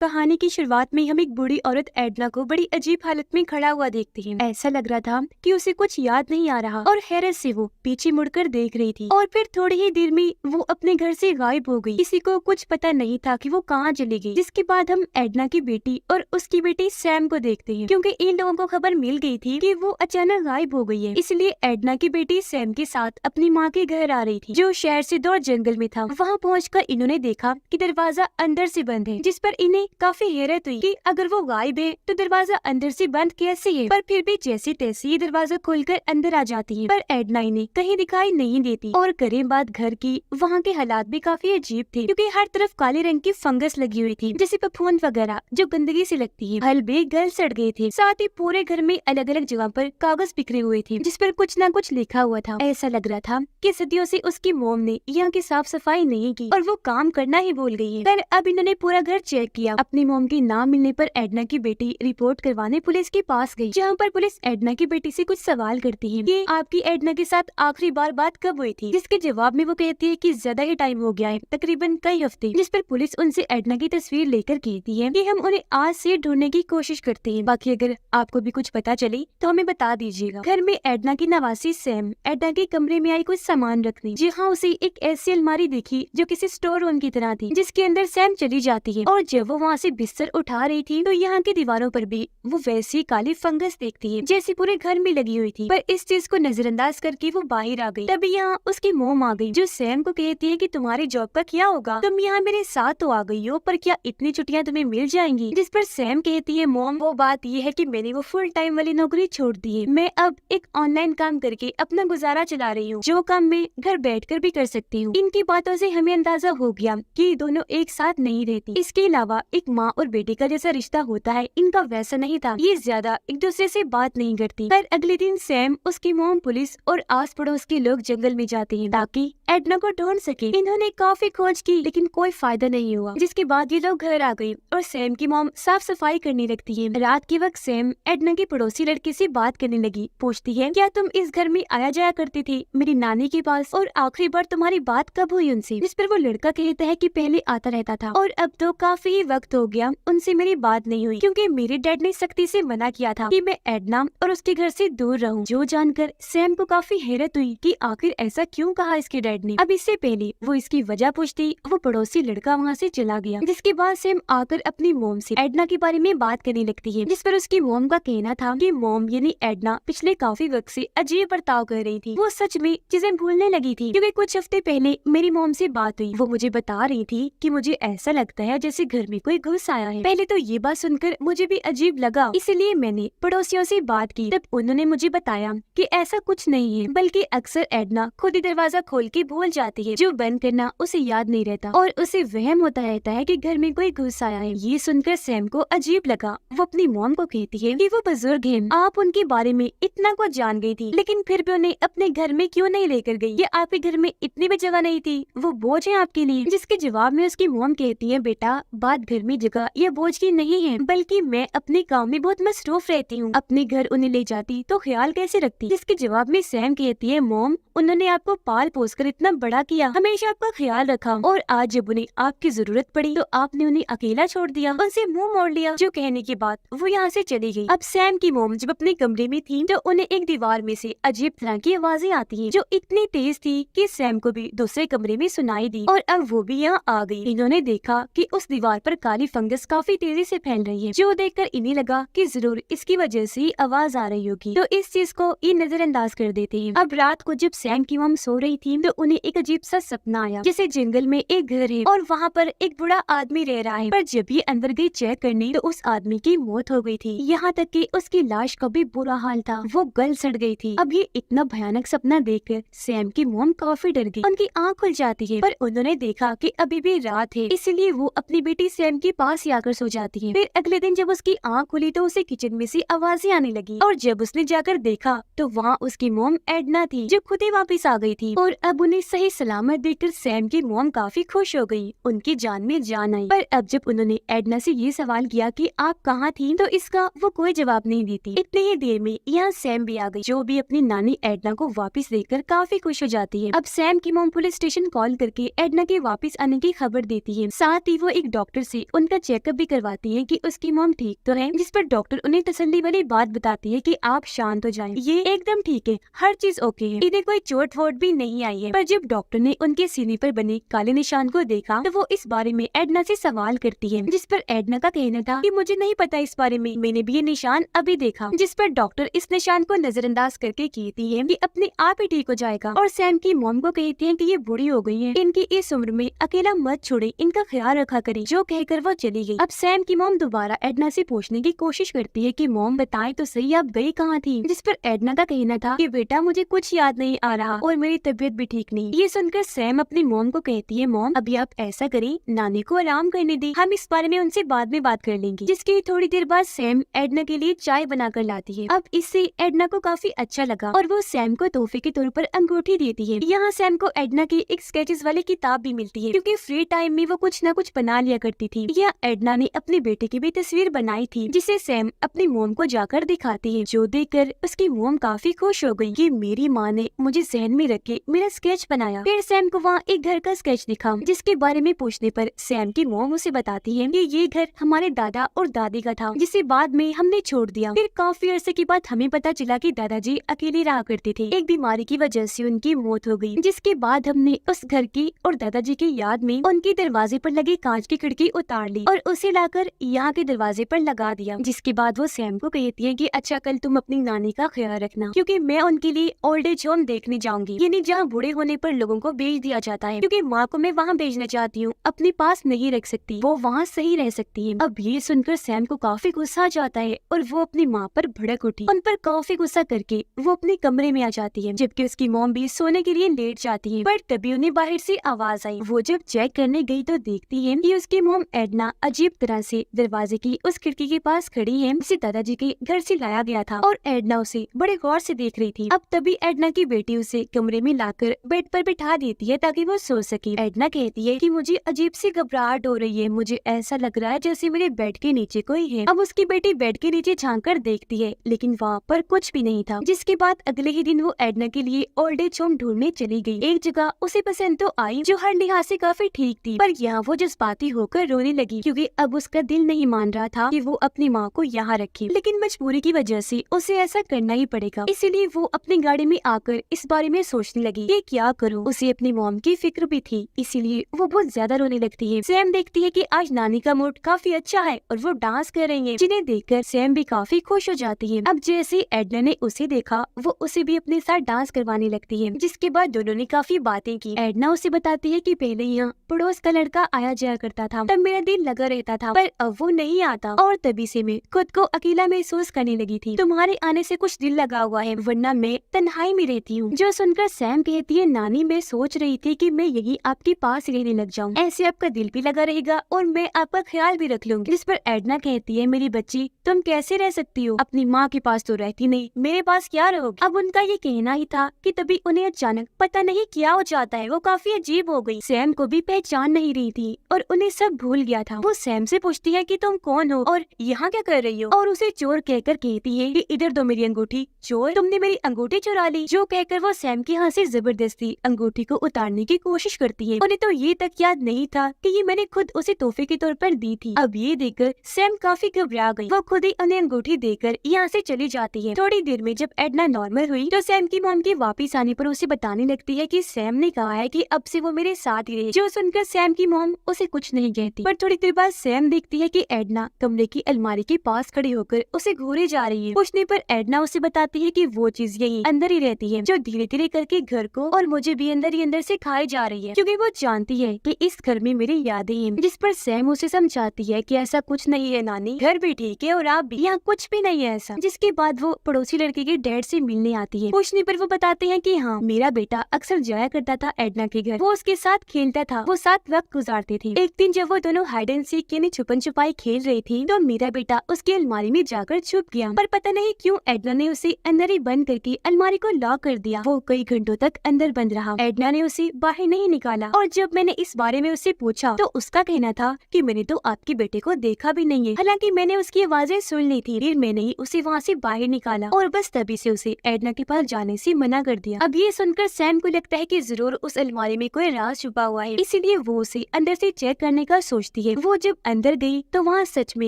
कहानी की शुरुआत में हम एक बूढ़ी औरत एडना को बड़ी अजीब हालत में खड़ा हुआ देखते हैं। ऐसा लग रहा था कि उसे कुछ याद नहीं आ रहा और हैरत से वो पीछे मुड़कर देख रही थी और फिर थोड़ी ही देर में वो अपने घर से गायब हो गई। किसी को कुछ पता नहीं था कि वो कहाँ चली गई। जिसके बाद हम एडना की बेटी और उसकी बेटी सैम को देखते हैं, क्योंकि इन लोगों को खबर मिल गई थी कि वो अचानक गायब हो गई है। इसलिए एडना की बेटी सैम के साथ अपनी माँ के घर आ रही थी, जो शहर से दूर जंगल में था। वहाँ पहुँचकर इन्होंने देखा कि दरवाजा अंदर से बंद है, जिस पर इन्हें काफी हैरत हुई कि अगर वो गायब है तो दरवाजा अंदर से बंद कैसे है। पर फिर भी जैसे तैसे ये दरवाजा खोलकर अंदर आ जाती है, पर एडना इन्हें कहीं दिखाई नहीं देती। और करें बात घर की, वहाँ के हालात भी काफी अजीब थे, क्योंकि हर तरफ काले रंग की फंगस लगी हुई थी, जैसे फफूंद वगैरह जो गंदगी से लगती है। फल भी गल सड़ गए थे। साथ ही पूरे घर में अलग अलग जगह पर कागज बिखरे हुए थे, जिस पर कुछ न कुछ लिखा हुआ था। ऐसा लग रहा था कि सदियों से उसकी मोम ने यहाँ की साफ सफाई नहीं की और वो काम करना ही भूल गई है। पर अब इन्होंने पूरा घर चेक किया। अपनी मोम की ना मिलने पर एडना की बेटी रिपोर्ट करवाने पुलिस के पास गई, जहाँ पर पुलिस एडना की बेटी से कुछ सवाल करती है कि आपकी एडना के साथ आखिरी बार बात कब हुई थी। जिसके जवाब में वो कहती है कि ज्यादा ही टाइम हो गया है, तकरीबन कई हफ्ते। जिस पर पुलिस उनसे एडना की तस्वीर लेकर कहती है कि हम उन्हें आज से ढूंढने की कोशिश करते हैं। बाकी अगर आपको भी कुछ पता चले तो हमें बता दीजिएगा। घर में एडना की नवासी सैम एडना के कमरे में आई कुछ सामान रखने, जहाँ उसे एक ऐसी अलमारी दिखी जो किसी स्टोर रूम की तरह थी, जिसके अंदर सैम चली जाती है। और जब वो वहाँ से बिस्तर उठा रही थी तो यहाँ की दीवारों पर भी वो वैसी काली फंगस देखती है जैसी पूरे घर में लगी हुई थी। पर इस चीज को नजरअंदाज करके वो बाहर आ गई। तभी यहाँ उसकी मोम आ गई, जो सैम को कहती है कि तुम्हारी जॉब का क्या होगा, तुम यहाँ मेरे साथ तो आ गई हो, पर क्या इतनी छुट्टियाँ तुम्हें मिल जाएंगी। जिस पर सैम कहती है मोम, वो बात ये है कि मैंने वो फुल टाइम वाली नौकरी छोड़ दी है। मैं अब एक ऑनलाइन काम करके अपना गुजारा चला रही हूँ, जो काम मैं घर बैठकर भी कर सकती हूँ। इनकी बातों से हमें अंदाजा हो गया कि दोनों एक साथ नहीं रहती। इसके अलावा एक माँ और बेटे का जैसा रिश्ता होता है, इनका वैसा नहीं था। ये ज्यादा एक दूसरे से बात नहीं करती। पर अगले दिन सैम, उसकी मोम, पुलिस और आस पड़ोस के लोग जंगल में जाते हैं ताकि एडना को ढूंढ सके। इन्होंने काफी खोज की लेकिन कोई फायदा नहीं हुआ। जिसके बाद ये लोग घर आ गए और सैम की मोम साफ सफाई करने लगती है। रात के वक्त सैम एडना के पड़ोसी लड़के से बात करने लगी। पूछती है, क्या तुम इस घर में आया जाया करती थी मेरी नानी के पास, और आखिरी बार तुम्हारी बात कब हुई उनसे। जिस पर वो लड़का कहता है कि पहले आता रहता था और अब तो काफी वक्त हो गया उनसे मेरी बात नहीं हुई, क्योंकि मेरे डैड ने सख्ती से मना किया था कि मैं एडना और उसके घर से दूर रहूं। जो जानकर सैम को काफी हैरत हुई कि आखिर ऐसा क्यों कहा इसके डैड ने। अब इससे पहले वो इसकी वजह पूछती, वो पड़ोसी लड़का वहाँ से चला गया। जिसके बाद सैम आकर अपनी मोम से एडना के बारे में बात करने लगती है। जिस पर उसकी मोम का कहना था कि मोम यानी एडना पिछले काफी वक्त से अजीब बर्ताव कर रही थी। वो सच में चीजें भूलने लगी थी, क्योंकि कुछ हफ्ते पहले मेरी मोम से बात हुई। वो मुझे बता रही थी कि मुझे ऐसा लगता है जैसे घर में कोई घुस आया है। पहले तो ये बात सुनकर मुझे भी अजीब लगा, इसलिए मैंने पड़ोसियों से बात की। तब उन्होंने मुझे बताया कि ऐसा कुछ नहीं है, बल्कि अक्सर एडना खुद ही दरवाजा खोल के भूल जाती है, जो बंद करना उसे याद नहीं रहता और उसे वहम होता रहता है कि घर में कोई घुस आया है। ये सुनकर सैम को अजीब लगा। वो अपनी मॉम को कहती है कि वो बुजुर्ग हैं, आप उनके बारे में इतना कुछ जान गई थी, लेकिन फिर भी उन्हें अपने घर में क्यों नहीं लेकर गई। ये आपके घर में इतनी भी जगह नहीं थी, वो बोझ है आपके लिए। जिसके जवाब में उसकी मॉम कहती है, बेटा बात घर में जगह या बोझ की नहीं है, बल्कि मैं अपने काम में बहुत मसरूफ रहती हूँ। अपने घर उन्हें ले जाती तो ख्याल कैसे रखती। जिसके जवाब में सैम कहती है, मॉम उन्होंने आपको पाल पोस कर इतना बड़ा किया, हमेशा आपका ख्याल रखा, और आज जब उन्हें आपकी जरूरत पड़ी तो आपने उन्हें अकेला छोड़ दिया, उनसे मुंह मोड़ लिया। जो कहने के बाद वो यहाँ से चली गई। अब सैम की मोम जब अपने कमरे में थी तो उन्हें एक दीवार में से अजीब तरह की आवाजें आती हैं, जो इतनी तेज थी कि सैम को भी दूसरे कमरे में सुनाई दी, और अब वो भी यहाँ आ गई। इन्होंने देखा कि उस दीवार पर काली फंगस काफी तेजी से फैल रही है, जो देखकर इन्हें लगा कि जरूर इसकी वजह से ही आवाज आ रही होगी, तो इस चीज को ये नजरअंदाज कर देते हैं। अब रात को जब सैम की मोम सो रही थी तो उन्हें एक अजीब सा सपना आया, जैसे जंगल में एक घर है और वहाँ पर एक बूढ़ा आदमी रह रहा है। पर जब ये अंदर गई चेक करने तो उस आदमी की मौत हो गई थी, यहाँ तक कि उसकी लाश का भी बुरा हाल था, वो गल सड़ गई थी। अब ये इतना भयानक सपना देखकर सैम की मोम काफी डर गई। उनकी आँख खुल जाती है, पर उन्होंने देखा कि अभी भी रात है, इसलिए वो अपनी बेटी सैम के पास ही आकर सो जाती है। फिर अगले दिन जब उसकी आँख खुली तो उसे किचन में से आवाजें आने लगी, और जब उसने जाकर देखा तो वहाँ उसकी मोम एडना थी, जो खुद ही वापस आ गई थी। और अब उन्हें उन्हें सही सलामत देखकर सैम की मॉम काफी खुश हो गई। उनकी जान में जान आई। पर अब जब उन्होंने एडना से ये सवाल किया कि आप कहाँ थी, तो इसका वो कोई जवाब नहीं देती। इतनी ही देर में यहाँ सैम भी आ गई, जो भी अपनी नानी एडना को वापस देखकर काफी खुश हो जाती है। अब सैम की मॉम पुलिस स्टेशन कॉल करके एडना के वापस आने की खबर देती है। साथ ही वो एक डॉक्टर से उनका चेकअप भी करवाती है कि उसकी मॉम ठीक तो है, जिस पर डॉक्टर उन्हें तसल्ली वाली बात बताती है कि आप शांत हो जाएं, ये एकदम ठीक है, हर चीज ओके है, इन्हें कोई चोट वोट भी नहीं आई है। पर जब डॉक्टर ने उनके सीने पर बने काले निशान को देखा तो वो इस बारे में एडना से सवाल करती है, जिस पर एडना का कहना था कि मुझे नहीं पता इस बारे में, मैंने भी ये निशान अभी देखा। जिस पर डॉक्टर इस निशान को नजरअंदाज करके कहती है कि अपने आप ही ठीक हो जाएगा, और सैम की मॉम को कहती है कि ये बूढ़ी हो गई है, इनकी इस उम्र में अकेला मत छोड़े, इनका ख्याल रखा करे। जो कहकर वो चली गई। अब सैम की मॉम दोबारा एडना से पूछने की कोशिश करती है कि मॉम बताएं तो सही, आप गई कहाँ थी? जिस पर एडना का कहना था कि बेटा मुझे कुछ याद नहीं आ रहा और मेरी तबीयत भी ठीक नहीं। ये सुनकर सैम अपनी मॉम को कहती है, मॉम अभी आप ऐसा करें, नानी को आराम करने दें, हम इस बारे में उनसे बाद में बात कर लेंगे। जिसकी थोड़ी देर बाद सैम एडना के लिए चाय बनाकर लाती है। अब इससे एडना को काफी अच्छा लगा और वो सैम को तोहफे के तौर पर अंगूठी देती है। यहाँ सैम को एडना की एक स्केचेस वाली किताब भी मिलती है, क्योंकि फ्री टाइम में वो कुछ न कुछ बना लिया करती थी। यह एडना ने अपने बेटे की भी तस्वीर बनाई थी, जिसे सैम अपनी मोम को जाकर दिखाती है, जो देखकर उसकी मोम काफी खुश हो गई कि मेरी माँ ने मुझे जहन में रख के मेरा स्केच बनाया। फिर सैम को वहाँ एक घर का स्केच दिखा, जिसके बारे में पूछने पर सैम की मोम उसे बताती है कि ये घर हमारे दादा और दादी का था, जिसे बाद में हमने छोड़ दिया। फिर काफी अरसे के बाद हमें पता चला कि दादाजी अकेले रहा करते थे, एक बीमारी की वजह से उनकी मौत हो गई। जिसके बाद हमने उस घर की और दादाजी की याद में उनके दरवाजे पर लगी कांच की खिड़की उतार ली और उसे लाकर यहाँ के दरवाजे पर लगा दिया। जिसके बाद वो सैम को कहती है कि अच्छा कल तुम अपनी नानी का ख्याल रखना, क्योंकि मैं उनके लिए ओल्ड एज होम देखने जाऊंगी, यानी जहाँ बूढ़े होने पर लोगों को भेज दिया जाता है, क्योंकि माँ को मैं वहाँ भेजना चाहती हूँ, अपने पास नहीं रख सकती, वो वहाँ सही रह सकती है। अब ये सुनकर सैम को काफी गुस्सा आ जाता है और वो अपनी माँ पर भड़क उठी। उन पर काफी गुस्सा करके वो अपने कमरे में आ जाती है, जबकि उसकी मॉम भी सोने के लिए लेट जाती है। पर तभी उन्हें बाहर से आवाज आई। वो जब चेक करने गई तो देखती है कि उसकी मॉम एडना अजीब तरह से दरवाजे की उस खिड़की के पास खड़ी है, जिसे दादाजी के घर से लाया गया था, और एडना उसे बड़े गौर से देख रही थी। अब तभी एडना की बेटी उसे कमरे में लाकर बेड पर बिठा देती है ताकि वो सो सके। एडना कहती है कि मुझे अजीब सी घबराहट हो रही है, मुझे ऐसा लग रहा है जैसे मेरे बेड के नीचे कोई है। अब उसकी बेटी बेड के नीचे झांक कर देखती है, लेकिन वहाँ पर कुछ भी नहीं था। जिसके बाद अगले ही दिन वो एडना के लिए ओल्ड एज होम ढूंढने चली गई। एक जगह उसे पसंद तो आई जो हर लिहाज से काफी ठीक थी, पर यहाँ वो जज्बाती होकर रोने लगी, क्योंकि अब उसका दिल नहीं मान रहा था कि वो अपनी माँ को यहाँ रखे, लेकिन मजबूरी की वजह से उसे ऐसा करना ही पड़ेगा। इसीलिए वो अपनी गाड़ी में आकर इस बारे में सोचने लगी कि क्या करूँ। उसे अपनी मॉम की फिक्र भी थी, इसीलिए वो बहुत ज्यादा रोने लगती है। सैम देखती है कि आज नानी का मूड काफी अच्छा है और वो डांस कर रही है, जिन्हें देखकर सैम भी काफी खुश हो जाती है। अब जैसे एडना ने उसे देखा, वो उसे भी अपने साथ डांस करवाने लगती है। जिसके बाद दोनों ने काफी बातें की। एडना उसे बताती है कि पहले यहाँ पड़ोस का लड़का आया जाया करता था, तब मेरा दिल लगा रहता था, पर अब वो नहीं आता और तभी से मैं खुद को अकेला महसूस करने लगी थी। तुम्हारे आने से कुछ दिल लगा हुआ है, वरना मैं तन्हाई में रहती हूँ। जो सुनकर सैम कहती है, नानी मैं सोच रही थी कि मैं यही आपके पास रहने लग जाऊँ, ऐसे आपका दिल भी लगा रहेगा और मैं आपका ख्याल भी रख लूंगी। जिस पर एडना कहती है, मेरी बच्ची तुम कैसे रह सकती हो, अपनी माँ के पास तो रहती नहीं, मेरे पास क्या रहोगी। अब उनका ये कहना ही था कि तभी उन्हें अचानक पता नहीं क्या हो जाता है, वो काफी अजीब हो गई। सैम को भी पहचान नहीं रही थी और उन्हें सब भूल गया था। वो सैम से पूछती है कि तुम कौन हो और यहाँ क्या कर रही हो, और उसे चोर कहकर कहती है कि इधर दो मेरी अंगूठी। चोर, तुमने मेरी अंगूठी चुरा ली। जो कहकर वो सैम के हाथ से जबरदस्ती अंगूठी को उतारने की कोशिश करती है। उन्हें तो ये तक याद नहीं था कि ये मैंने खुद उसे तोहफे के तौर पर दी थी। अब ये देखकर सैम काफी घबरा गई। वो खुद ही उन्हें अंगूठी देकर यहाँ से चली जाती है। थोड़ी देर में जब एडना नॉर्मल हुई तो सैम की मॉम के वापिस आने पर उसे बताने लगती है कि सैम ने कहा है कि अब से वो मेरे साथ ही रहे। जो सुनकर सैम की मॉम उसे कुछ नहीं कहती, पर थोड़ी देर बाद सैम देखती है कि एडना कमरे की अलमारी के पास खड़ी होकर उसे घूरे जा रही है। पूछने पर एडना उसे बताती है कि वो चीज यही अंदर ही रहती है, जो धीरे धीरे करके घर को और मुझे भी अंदर ही अंदर से खाई जा रही है, क्योंकि वो जानती है कि इस घर में मेरी यादें हैं। जिस पर सैम उसे समझाती है कि ऐसा कुछ नहीं है नानी, घर भी ठीक है और आप भी, यहाँ कुछ भी नहीं है ऐसा। जिसके बाद वो पड़ोसी लड़के के डैड से मिलने आती है। पूछने पर वो बताते हैं कि हाँ, मेरा बेटा अक्सर जाया करता था एडना के घर, वो उसके साथ खेलता था, वो साथ वक्त गुजारते थे। एक दिन जब वो दोनों हाइड एंड सीक यानी छुपन छुपाई खेल रही थी, तो मेरा बेटा उसकी अलमारी में जाकर छुप गया, पर पता नहीं क्यों एडना ने उसे अंदर ही बंद करके अलमारी को लॉक कर दिया। वो कई घंटों तक अंदर बंद रहा। एडना ने उसे बाहर नहीं निकाला और जब मैंने इस बारे में उससे पूछा तो उसका कहना था कि मैंने तो आपके बेटे को देखा भी नहीं है। हालांकि मैंने उसकी आवाजें सुन ली थी, फिर मैंने ही उसे वहाँ से बाहर निकाला और बस तभी से उसे एडना के पास जाने से मना कर दिया। अब ये सुनकर सैम को लगता है कि जरूर उस अलमारी में कोई राज छुपा हुआ है, इसीलिए वो उसे अंदर से चेक करने का सोचती है। वो जब अंदर गई तो वहाँ सच में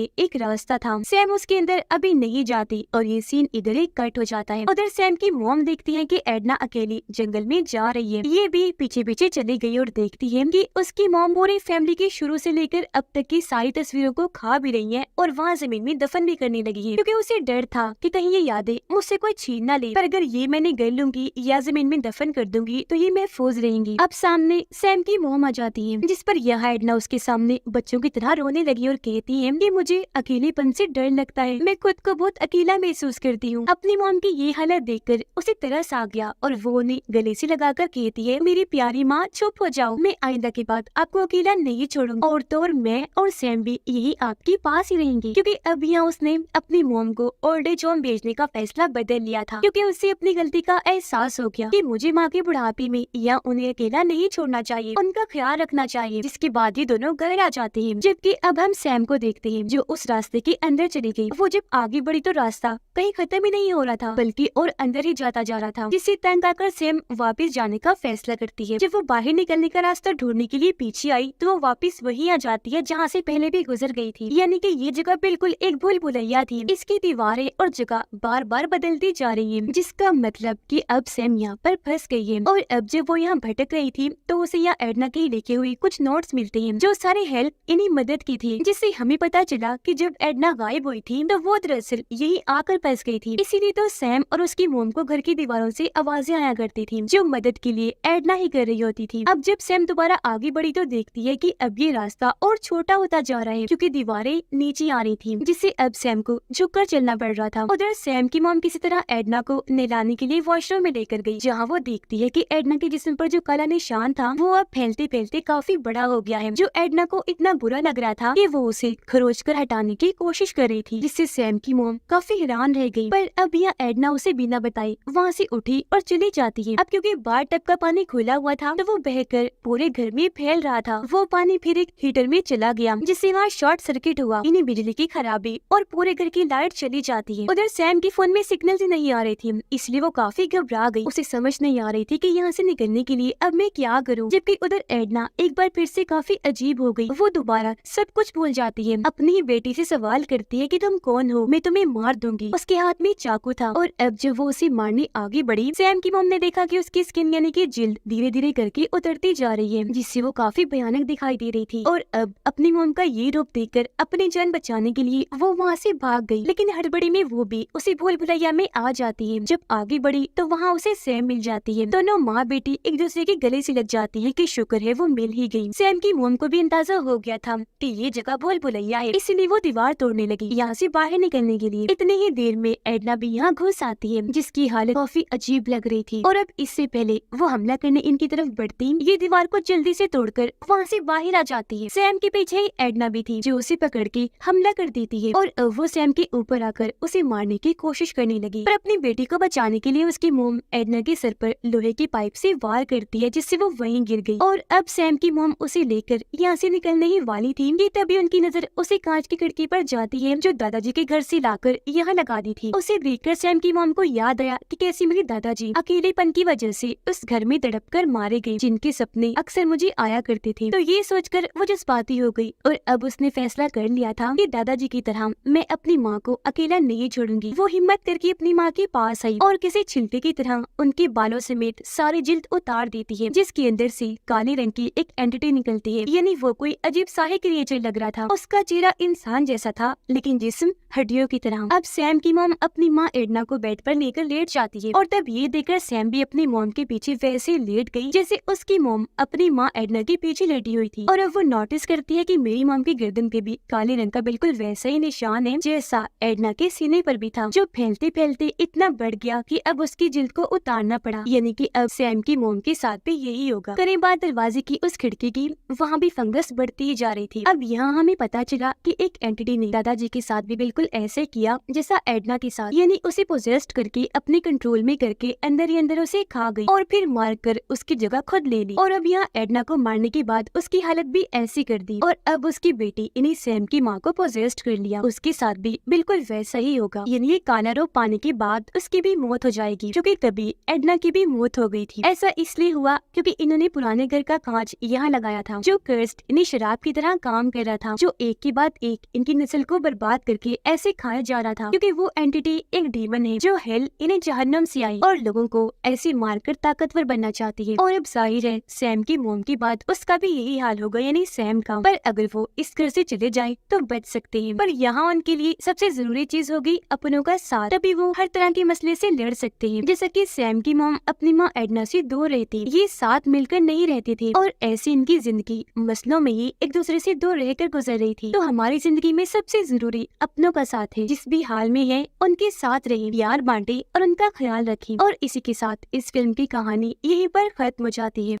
एक रास्ता था। सैम उसके अंदर अभी नहीं जाती और ये सीन इधर ही कट हो जाता है। उधर सैम की मॉम देखती है कि एडना अकेली जंगल में जा रही है। ये भी पीछे पीछे चली गई और देखती है कि उसकी मॉम पूरी फैमिली की शुरू से लेकर अब तक की सारी तस्वीरों को खा भी रही है और वहाँ जमीन में दफन भी करने लगी है, क्योंकि उसे डर था कि कहीं ये यादें मुझसे कोई छीन ना ले। पर अगर ये मैंने कर लूंगी या जमीन में दफन कर दूंगी तो ये महफूज रहेंगी। अब सामने सैम की मॉम आ जाती है, जिस पर यह एडना उसके सामने बच्चों की तरह रोने लगी और कहती है कि मुझे अकेलेपन से डर लगता है, मैं खुद को बहुत अकेला महसूस करती हूँ। अपनी मॉम की ये हालत देखकर उसे तरस आ गया और वो उन्हें गले से लगाकर कहती है, मेरी प्यारी माँ चुप हो जाओ, मैं आइंदा के बाद आपको अकेला नहीं छोड़ूंगी और तो और मैं और सैम भी यही आपके पास ही रहेंगे। क्योंकि अब यहाँ उसने अपनी मॉम को ओल्ड एज होम भेजने का फैसला बदल लिया था, क्योंकि उसे अपनी गलती का एहसास हो गया कि मुझे माँ के बुढ़ापे में या उन्हें अकेला नहीं छोड़ना चाहिए, उनका ख्याल रखना चाहिए। जिसके बाद ये दोनों घर आ जाते हैं। जबकि अब हम सैम को देखते हैं जो उस रास्ते के अंदर चली गई। वो जब आगे बढ़ी तो रास्ता कहीं खत्म ही नहीं हो रहा था, बल्कि और अंदर ही जाता जा रहा था, जिससे तंग आकर सैम वापस जाने का फैसला करती है। जब वो बाहर निकलने का रास्ता ढूंढने के लिए पीछे आई तो वो वापस वही आ जाती है जहाँ से पहले भी गुजर गई थी। यानी कि ये जगह बिल्कुल एक भूल भुलैया थी। इसकी दीवारें और जगह बार बार बदलती जा रही है, जिसका मतलब कि अब सैम यहाँ पर फंस गई है। और अब जब वो यहाँ भटक रही थी तो उसे यहाँ एडना के लिखे हुए कुछ नोट्स मिलते हैं जो सारी हेल्प इन्हीं मदद की थी, जिससे हमें पता चला कि जब एडना गायब हुई थी तो वो दरअसल यही आकर फंस गई थी। इसीलिए तो सैम और उसकी मोम को घर की दीवारों से आवाजें आया करती थी जो मदद के लिए एडना ही कर रही होती थी। अब जब सैम दोबारा आगे बढ़ी तो देखती है कि अब ये रास्ता और छोटा होता जा रहा है, क्योंकि दीवारें नीचे आ रही थी, जिससे अब सैम को झुककर चलना पड़ रहा था। उधर सैम की मोम किसी तरह एडना को नहलाने के लिए वॉशरूम में लेकर गई, जहाँ वो देखती है कि एडना के जिस्म पर जो काला निशान था वो अब फैलते फैलते काफी बड़ा हो गया है, जो एडना को इतना बुरा लग रहा था कि वो उसे खरोच कर हटाने की कोशिश कर रही थी, जिससे सैम की मोम काफी हैरान रह गई। पर अब यह एडना उसे बिना बताए वहाँ से उठी और चली जाती है। अब क्योंकि बार टब का पानी खुला हुआ था तो वो बहकर पूरे घर में फैल रहा था। वो पानी फिर एक हीटर में चला गया, जिससे वहाँ शॉर्ट सर्किट हुआ, इन्हीं बिजली की खराबी और पूरे घर की लाइट चली जाती है। उधर सैम के फोन में सिग्नल ही नहीं आ रही थी, इसलिए वो काफी घबरा गई। उसे समझ नहीं आ रही थी कि यहाँ से निकलने के लिए अब मैं क्या करूँ। जबकि उधर एडना एक बार फिर से काफी अजीब हो गई। वो दोबारा सब कुछ भूल जाती है, अपनी ही बेटी से सवाल करती है कि तुम कौन हो, मैं तुम्हें मार दूंगी। उसके हाथ में चाकू था और अब जब वो उसे मारने आगे बढ़ी, सैम की मॉम ने देखा कि उसकी स्किन यानी कि जिल्द धीरे धीरे करके उतरती जा रही है, जिससे वो काफी भयानक दिखाई दे रही थी। और अब अपनी मॉम का ये रूप देखकर अपनी जान बचाने के लिए वो वहाँ से भाग गई, लेकिन हड़बड़ी में वो भी उसी भूल भुलैया में आ जाती है। जब आगे बढ़ी तो वहाँ उसे सैम मिल जाती है। दोनों माँ बेटी एक दूसरे के गले से लग जाती है कि शुक्र है वो मिल ही गई। सैम की मॉम को भी अंदाजा हो गया था कि ये जगह भूल भुलैया है, इसलिए वो दीवार तोड़ने लगी यहाँ से बाहर निकलने के लिए। इतनी ही देर में एडना भी यहाँ घुस आती है, जिसकी हालत काफी अजीब लग रही थी। और अब इससे पहले वो हमला करने इनकी तरफ बढ़ती, ये दीवार को जल्दी से तोड़कर वहाँ से बाहर आ जाती है। सैम के पीछे ही एडना भी थी जो उसे पकड़ के हमला कर देती है और अब वो सैम के ऊपर आकर उसे मारने की कोशिश करने लगी। पर अपनी बेटी को बचाने के लिए उसकी मोम एडना के सर पर लोहे की पाइप से वार करती है, जिससे वो वहीं गिर गई। और अब सैम की मोम उसे लेकर यहाँ से निकलने ही वाली थी कि तभी उनकी नजर उसे कांच की खिड़की पर जाती है जो दादाजी के घर से लाकर यहाँ लगा दी थी। उसे देखकर सैम की मोम को याद आया कि कैसे मेरे दादाजी अकेलेपन की वजह से उस घर में तड़प कर मारे गए, जिनके सपने अक्सर मुझे आया करते थे। तो ये सोचकर वो जज्बाती हो गई और अब उसने फैसला कर लिया था कि दादाजी की तरह मैं अपनी माँ को अकेला नहीं छोड़ूंगी। वो हिम्मत करके अपनी माँ के पास आई और किसी छिलके की तरह उनके बालों समेत सारी जिल्द उतार देती है, जिसके अंदर से काले रंग की एक एंटिटी निकलती है। यानी वो कोई अजीब सा ही क्रिएचर लग रहा था। उसका चेहरा इंसान जैसा था लेकिन जिस्म हड्डियों की तरह। अब सैम की मॉम अपनी माँ एडना को बेड पर लेकर लेट जाती है और तब ये देखकर सैम भी अपनी मॉम के पीछे वैसे लेट गई जैसे उसकी मॉम अपनी माँ एडना के पीछे लेटी हुई थी। और अब वो नोटिस करती है कि मेरी मॉम की गर्दन पे भी काले रंग का बिल्कुल वैसा ही निशान है जैसा एडना के सीने पर भी था, जो फैलते फैलते इतना बढ़ गया कि अब उसकी जिल्द को उतारना पड़ा। यानी कि अब सैम की मॉम के साथ भी यही होगा। करीब बाद दरवाजे की उस खिड़की की वहाँ भी फंगस बढ़ती ही जा रही थी। अब यहाँ हमें पता चला कि एक एंटिटी ने दादाजी के साथ भी बिल्कुल बिल्कुल ऐसे किया जैसा एडना के साथ, यानी उसे पोजेस्ट करके अपने कंट्रोल में करके अंदर ही अंदर उसे खा गई और फिर मारकर उसकी जगह खुद ले ली। और अब यहाँ एडना को मारने के बाद उसकी हालत भी ऐसी कर दी और अब उसकी बेटी इन्हीं सैम की माँ को पोजेस्ट कर लिया। उसके साथ भी बिल्कुल वैसा ही होगा, यानी ये काला रोग पाने के बाद उसकी भी मौत हो जाएगी, क्योंकि तभी एडना की भी मौत हो गई थी। ऐसा इसलिए हुआ क्योंकि इन्होंने पुराने घर का कांच यहाँ लगाया था जो कर्स्ड इन्हीं शराब की तरह काम कर रहा था, जो एक के बाद एक इनकी नस्ल को बर्बाद करके ऐसे खाया जा रहा था, क्योंकि वो एंटिटी एक डीमन है जो हेल इन्हें जहन्नम से आई और लोगों को ऐसे मारकर ताकतवर बनना चाहती है। और अब जाहिर है सैम की मोम के बाद उसका भी यही हाल होगा, यानी सैम का। पर अगर वो इस घर से चले जाए तो बच सकते हैं, पर यहाँ उनके लिए सबसे जरूरी चीज होगी अपनों का साथ, तभी वो हर तरह के मसले से लड़ सकते हैं। जैसा कि सैम की मोम अपनी माँ एडना से दूर रहती, ये साथ मिलकर नहीं रहते थे और ऐसी इनकी जिंदगी मसलों में ही एक दूसरे से दूर रहकर गुजर रही थी। तो हमारी जिंदगी में सबसे जरूरी अपनों का साथ है, जिस भी हाल में है उनके साथ रहे, प्यार बांटे और उनका ख्याल रखें। और इसी के साथ इस फिल्म की कहानी यहीं पर खत्म हो जाती है।